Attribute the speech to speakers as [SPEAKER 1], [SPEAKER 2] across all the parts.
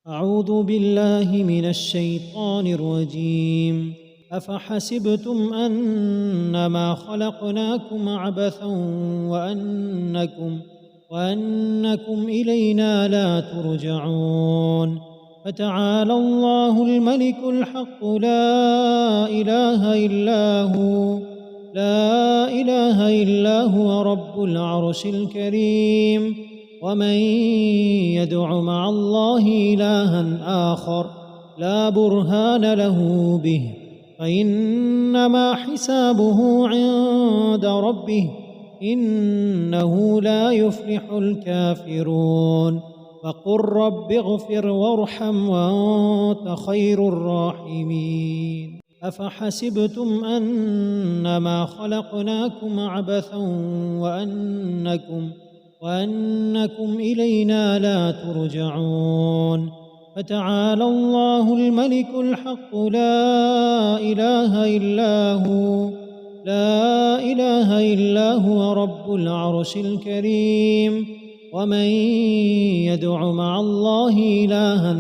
[SPEAKER 1] أعوذ بالله من الشيطان الرجيم. أفحسبتم أنما خلقناكم عبثا وأنكم إلينا لا ترجعون. فتعالى الله الملك الحق لا إله إلا هو رب العرش الكريم. ومن يدع مع الله إلها آخر لا برهان له به فإنما حسابه عند ربه إنه لا يفلح الكافرون. وقل رب اغفر وارحم وأنت خير الراحمين. أفحسبتم أنما خلقناكم عبثا وأنكم إلينا لا ترجعون. فتعالى الله الملك الحق لا إله إلا هو رب العرش الكريم. ومن يدع مع الله إلها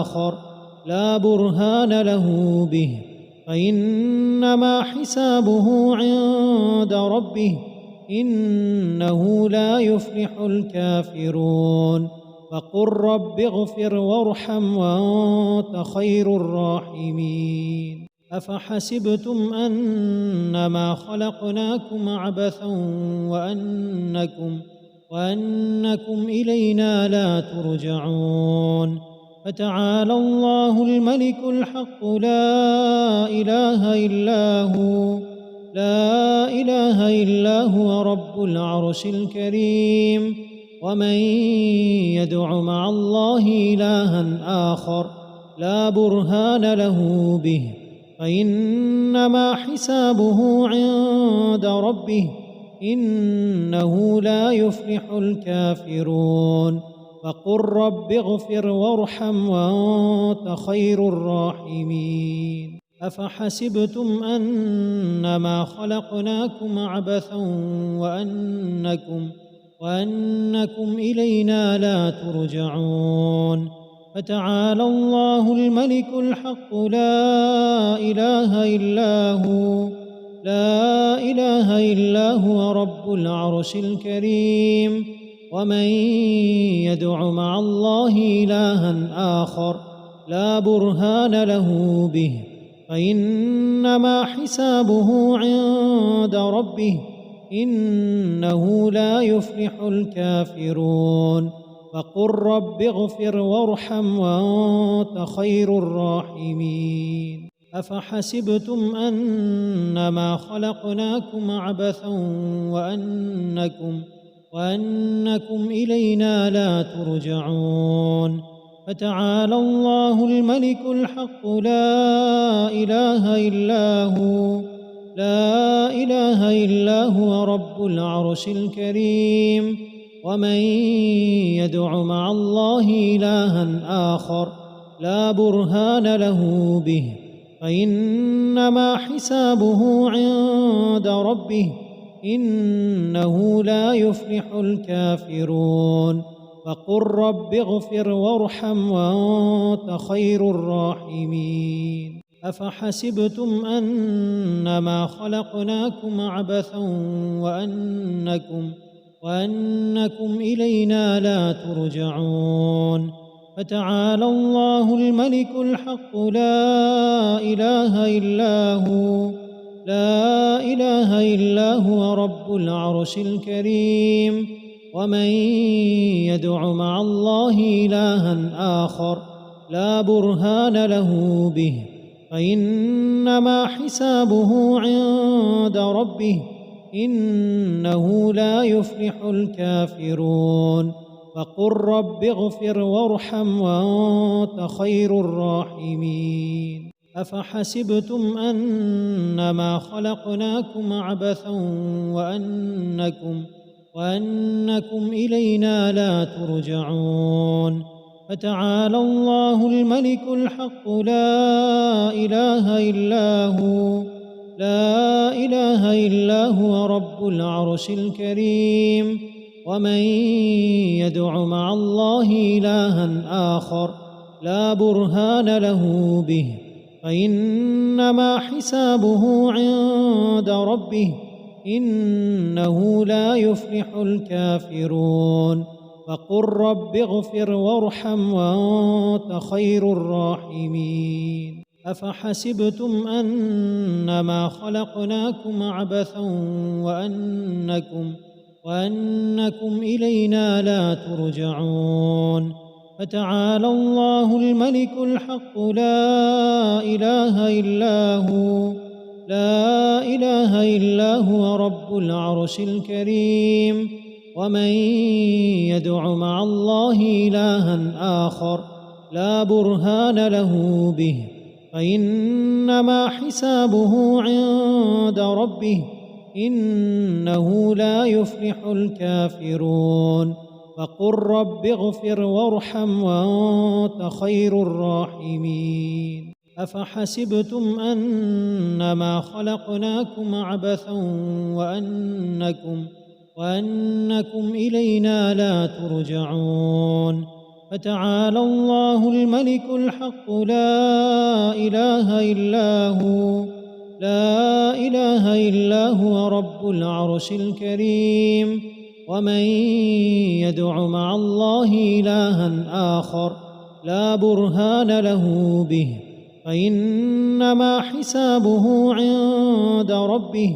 [SPEAKER 1] آخر لا برهان له به فإنما حسابه عند ربه إنه لا يفلح الكافرون. وقل رب اغفر وارحم وأنت خير الراحمين. أفحسبتم أنما خلقناكم عبثا وأنكم إلينا لا ترجعون. فتعالى الله الملك الحق لا إله إلا هو رب العرش الكريم. ومن يدع مع الله إلها آخر لا برهان له به فإنما حسابه عند ربه إنه لا يفلح الكافرون. وقل رب اغفر وارحم وأنت خير الراحمين. أفحسبتم أنما خلقناكم عبثا وأنكم إلينا لا ترجعون. فتعالى الله الملك الحق لا إله إلا هو رب العرش الكريم. ومن يدع مع الله إلها آخر لا برهان له به فإنما حسابه عند ربه إنه لا يفلح الكافرون. وقل رب اغفر وارحم وأنت خير الراحمين. أفحسبتم أنما خلقناكم عبثا وأنكم إلينا لا ترجعون. فتعالى الله الملك الحق لا إله إلا هو رب العرش الكريم. ومن يدع مع الله إلها آخر لا برهان له به فإنما حسابه عند ربه إنه لا يفلح الكافرون. وقل رب اغفر وارحم وأنت خير الراحمين. أفحسبتم أنما خلقناكم عبثا وأنكم إلينا لا ترجعون. فتعالى الله الملك الحق لا إله إلا هو رب العرش الكريم. ومن يدع مع الله إلها آخر لا برهان له به فإنما حسابه عند ربه إنه لا يفلح الكافرون. وقل رب اغفر وارحم وأنت خير الراحمين. أفحسبتم أنما خلقناكم عبثا وأنكم إلينا لا ترجعون. فتعالى الله الملك الحق لا إله إلا هو رب العرش الكريم. ومن يدع مع الله إلها آخر لا برهان له به فإنما حسابه عند ربه إنه لا يفلح الكافرون وقل رب اغفر وارحم وأنت خير الراحمين أفحسبتم أنما خلقناكم عبثا وأنكم إلينا لا ترجعون فتعالى الله الملك الحق لا إله إلا هو رب العرش الكريم ومن يدع مع الله إلها آخر لا برهان له به فإنما حسابه عند ربه إنه لا يفلح الكافرون وقل رب اغفر وارحم وأنت خير الراحمين أفحسبتم أنما خلقناكم عبثا وأنكم إلينا لا ترجعون فتعالى الله الملك الحق لا إله إلا هو رب العرش الكريم ومن يدع مع الله إلها آخر لا برهان له به فإنما حسابه عند ربه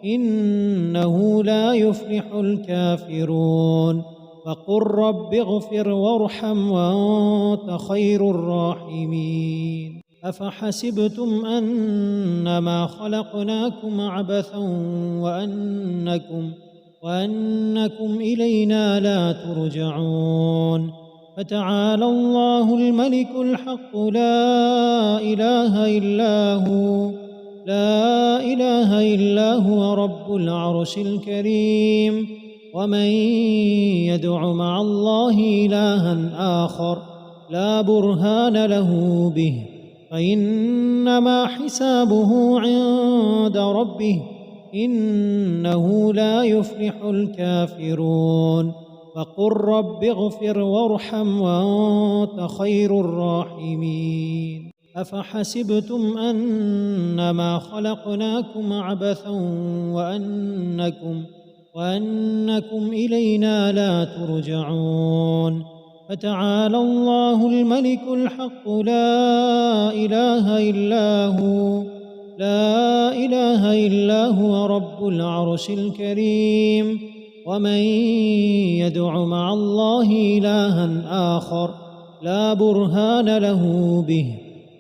[SPEAKER 1] إنه لا يفلح الكافرون وقل رب اغفر وارحم وأنت خير الراحمين أفحسبتم أنما خلقناكم عبثا وأنكم إلينا لا ترجعون فتعالى الله الملك الحق لا إله إلا هو رب العرش الكريم ومن يدع مع الله إلها آخر لا برهان له به فإنما حسابه عند ربه إنه لا يفلح الكافرون وقل رب اغفر وارحم وأنت خير الراحمين أفحسبتم أنما خلقناكم عبثا وأنكم إلينا لا ترجعون فتعالى الله الملك الحق لا إله إلا هو رب العرش الكريم ومن يدع مع الله إلها آخر لا برهان له به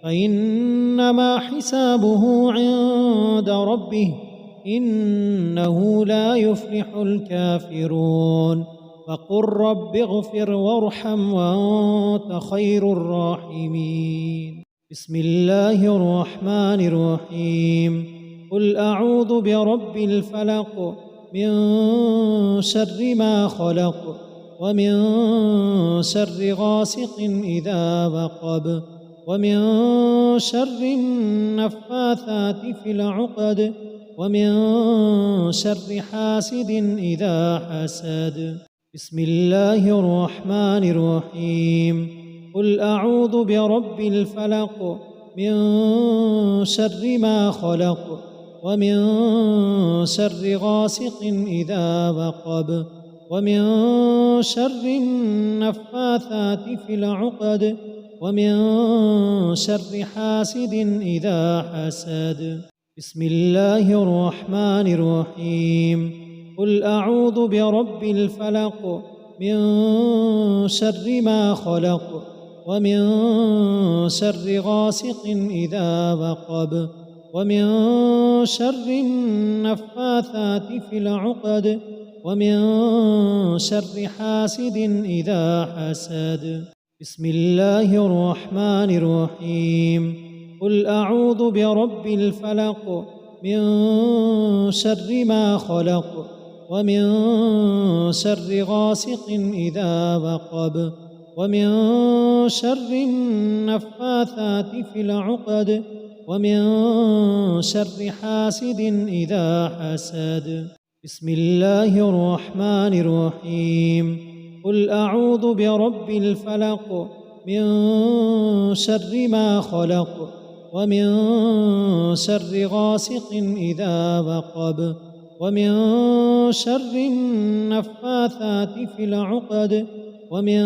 [SPEAKER 1] فإنما حسابه عند ربه إنه لا يفلح الكافرون وقل رب اغفر وارحم وأنت خير الراحمين بسم الله الرحمن الرحيم قل أعوذ برب الفلق من شر ما خلق ومن شر غاسق إذا وقب ومن شر النفاثات في العقد ومن شر حاسد إذا حسد بسم الله الرحمن الرحيم قل أعوذ برب الفلق من شر ما خلق ومن شر غاسق إذا وقب ومن شر النفاثات في العقد ومن شر حاسد إذا حسد بسم الله الرحمن الرحيم قل أعوذ برب الفلق من شر ما خلق ومن شر غاسق إذا وقب ومن شر النفاثات في العقد ومن شر حاسد إذا حسد بسم الله الرحمن الرحيم قل أعوذ برب الفلق من شر ما خلق ومن شر غاسق إذا وقب ومن شر النفاثات في العقد ومن شر حاسد إذا حسد بسم الله الرحمن الرحيم قل أعوذ برب الفلق من شر ما خلق ومن شر غاسق إذا وقب ومن شر النفاثات في العقد ومن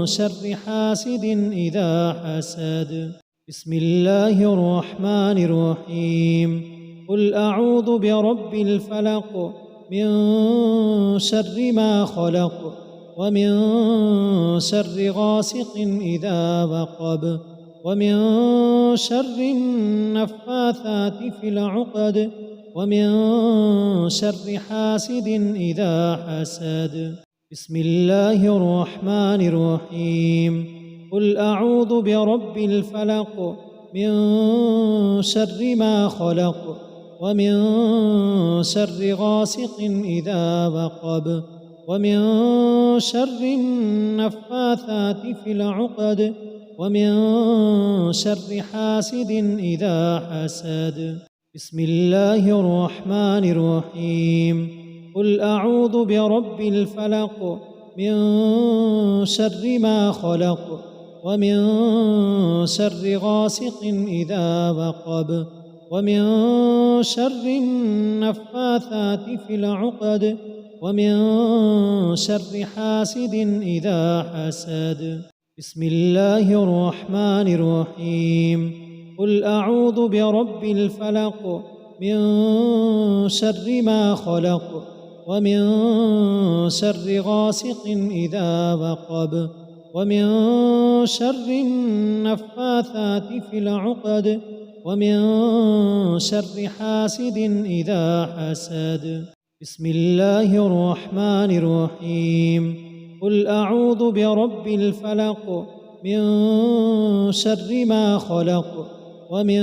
[SPEAKER 1] شر حاسد إذا حسد. بسم الله الرحمن الرحيم. قل أعوذ برب الفلق من شر ما خلق ومن شر غاسق إذا وقب ومن شر النفاثات في العقد ومن شر حاسد إذا حسد. بسم الله الرحمن الرحيم. قل أعوذ برب الفلق من شر ما خلق ومن شر غاسق إذا وقب ومن شر النفاثات في العقد ومن شر حاسد إذا حسد. بسم الله الرحمن الرحيم. قل أعوذ برب الفلق من شر ما خلق ومن شر غاسق إذا وقب ومن شر النفاثات في العقد ومن شر حاسد إذا حسد. بسم الله الرحمن الرحيم. قل أعوذ برب الفلق من شر ما خلق ومن شر غاسق إذا وقب ومن شر النفاثات في العقد ومن شر حاسد إذا حسد. بسم الله الرحمن الرحيم. قل أعوذ برب الفلق من شر ما خلق ومن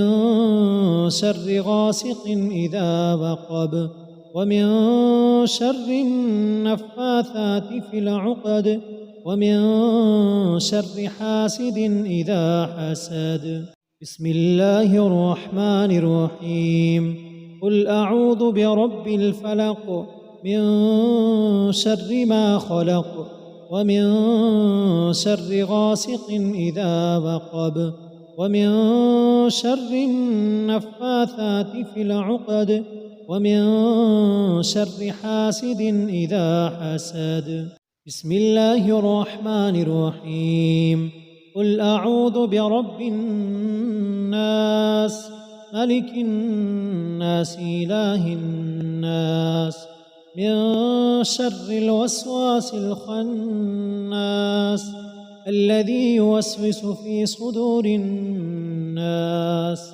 [SPEAKER 1] شر غاسق إذا وقب ومن شر النفاثات في العقد ومن شر حاسد إذا حسد. بسم الله الرحمن الرحيم. قل أعوذ برب الفلق من شر ما خلق ومن شر غاسق إذا وقب ومن شر النفاثات في العقد ومن شر حاسد إذا حسد. بسم الله الرحمن الرحيم. قل أعوذ برب الناس ملك الناس إله الناس من شر الوسواس الخناس الذي يوسوس في صدور الناس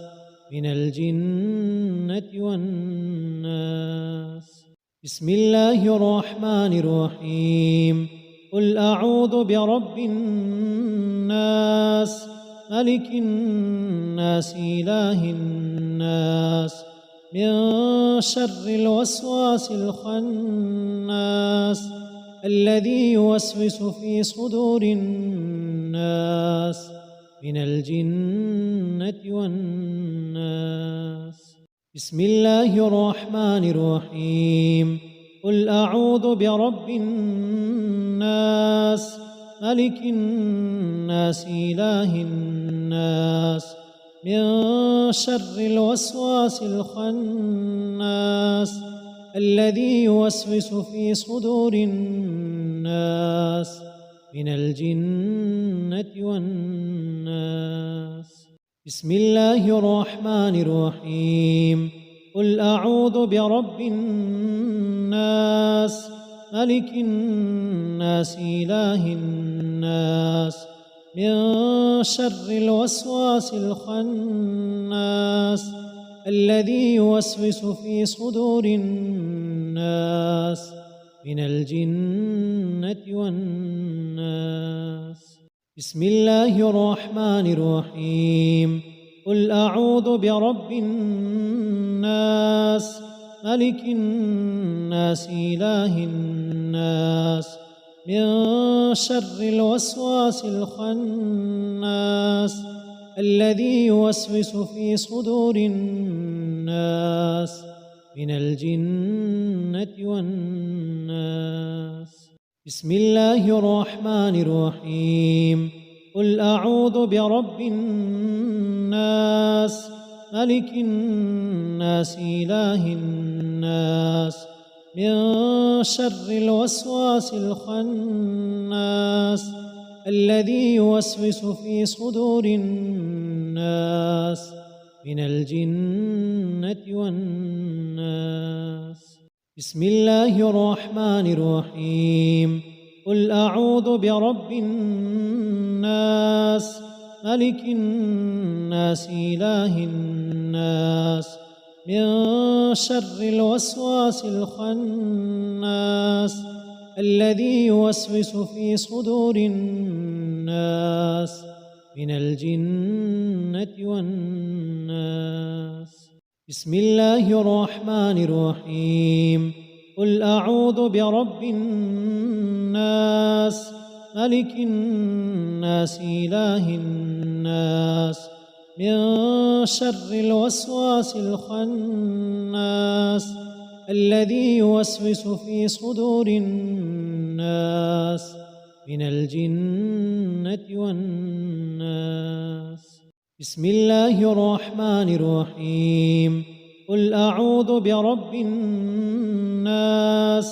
[SPEAKER 1] من الجنة والناس. بسم الله الرحمن الرحيم. قل أعوذ برب الناس ملك الناس إله الناس من شر الوسواس الخناس الذي يوسوس في صدور الناس من الجنة والناس. بسم الله الرحمن الرحيم. قل أعوذ برب الناس ملك الناس إله الناس من شر الوسواس الخناس الذي يوسوس في صدور الناس من الجنة والناس. بسم الله الرحمن الرحيم. قل أعوذ برب الناس ملك الناس إله الناس من شر الوسواس الخناس الذي يوسوس في صدور الناس من الجنة والناس. بسم الله الرحمن الرحيم. قل أعوذ برب الناس ملك الناس إله الناس من شر الوسواس الخناس الذي يوسوس في صدور الناس من الجنة والناس. بسم الله الرحمن الرحيم. قل أعوذ برب الناس ملك الناس إله الناس من شر الوسواس الخناس الذي يوسوس في صدور الناس من الجنة والناس. بسم الله الرحمن الرحيم. قل أعوذ برب الناس ملك الناس إله الناس من شر الوسواس الخناس الذي يوسوس في صدور الناس من الجنة والناس. بسم الله الرحمن الرحيم. قل أعوذ برب الناس ملك الناس إله الناس من شر الوسواس الخناس الذي يوسوس في صدور الناس من الجنة والناس. بسم الله الرحمن الرحيم. قل أعوذ برب الناس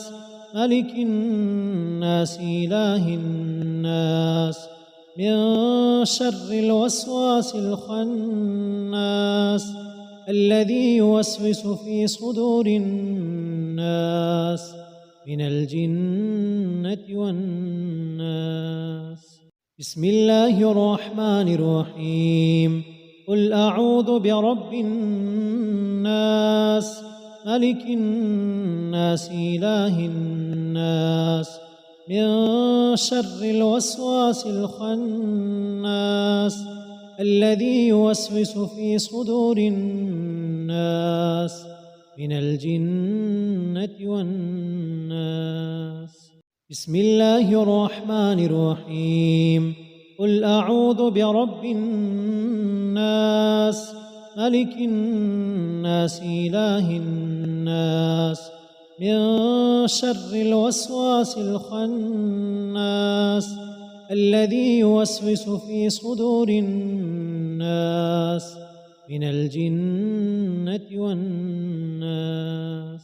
[SPEAKER 1] ملك الناس إله الناس من شر الوسواس الخناس الذي يوسوس في صدور الناس من الجنة والناس. بسم الله الرحمن الرحيم. قل أعوذ برب الناس ملك الناس إله الناس من شر الوسواس الخناس الذي يوسوس في صدور الناس من الجنة والناس. بسم الله الرحمن الرحيم. قل أعوذ برب الناس ملك الناس إله الناس من شر الوسواس الخناس الذي يوسوس في صدور الناس من الجنة والناس.